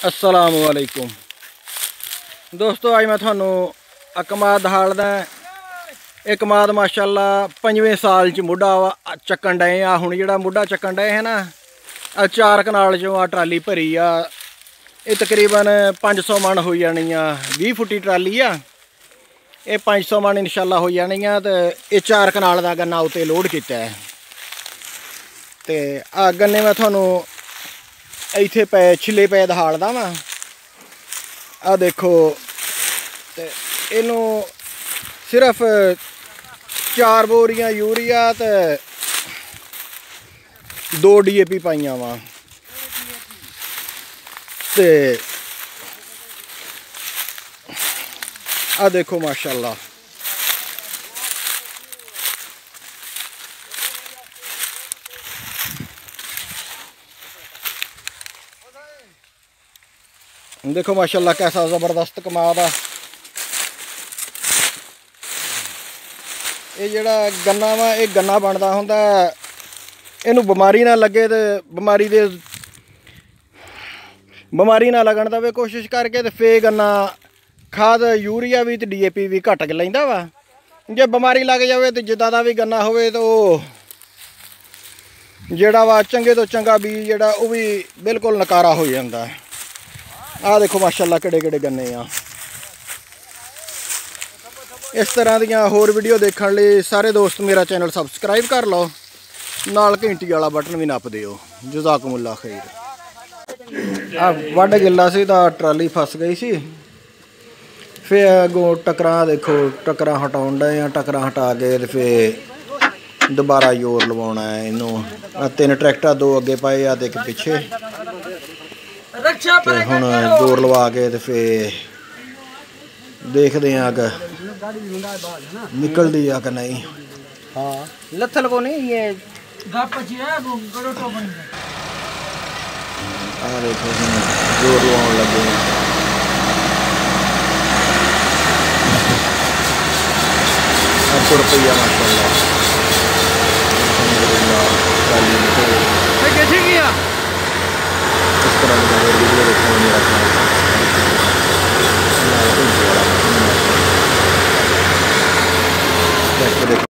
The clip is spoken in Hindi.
अस्सलाम वालेकुम दोस्तों, आज मैं थानू कमाद दहाड़दा। ये कमाद माशाअल्लाह 5वें साल च मुढ़ा चक्कन डे आ। हुण जिहड़ा मुढ़ा चक्कन डे है ना, 4 कनाल चों आ ट्राली भरी आ। ये तकरीबन 500 मन हो जानी आ। 20 फुटी ट्राली आ। ये 500 मन इंशाअल्लाह हो जानी आ। तो ये 4 कनाल का गन्ना उत्ते लोड किया है। तो आ गन्ने मैं थानू इत्थे पे छिले पे दहाड़दा वा। आ देखो, तो इनू सिर्फ 4 बोरियां यूरिया तो 2 DAP पाइया वा। ते आ देखो माशाअल्लाह, देखो माशाअल्लाह कैसा ज़बरदस्त कमाद आ। ये जिहड़ा गन्ना वा, ये गन्ना बनदा हुंदा, इनू बीमारी ना लगे तो बीमारी ना लगन देवे कोशिश करके। तो फिर गन्ना खाद यूरिया भी तो DAP भी घट के लैंदा वा। जे बीमारी लग जाए तो जिद्दां दा भी गन्ना होवे तो जिहड़ा वा चंगे तो चंगा बीज जिहड़ा वो भी बिल्कुल नकारा हो जांदा है। आ देखो माशाअल्लाह किहड़े किहड़े गन्ने आ। इस तरह दियां होर वीडियो देखने लिए सारे दोस्त मेरा चैनल सबसक्राइब कर लो, नाल घंटी वाला बटन भी नप दिओ। जज़ाकुमुल्लाह खैर। आ वड्ड गिला सी तां ट्राली फस गई सी। फिर अगों टकरां देखो, टकरां हटाउण डए आ। टकरां हटा के ते फिर दोबारा जोर लवाउणा है इनू। 3 ट्रैक्टर 2 अगे पाए आ ते 1 पिछे। तो हुण जोर लवा के तो फिर देखते हैं अग निकलती आ कि नहीं। हाँ लथल को नहीं ये देखो जोर लवाउण लगे। तुर पई आ माशाअल्लाह।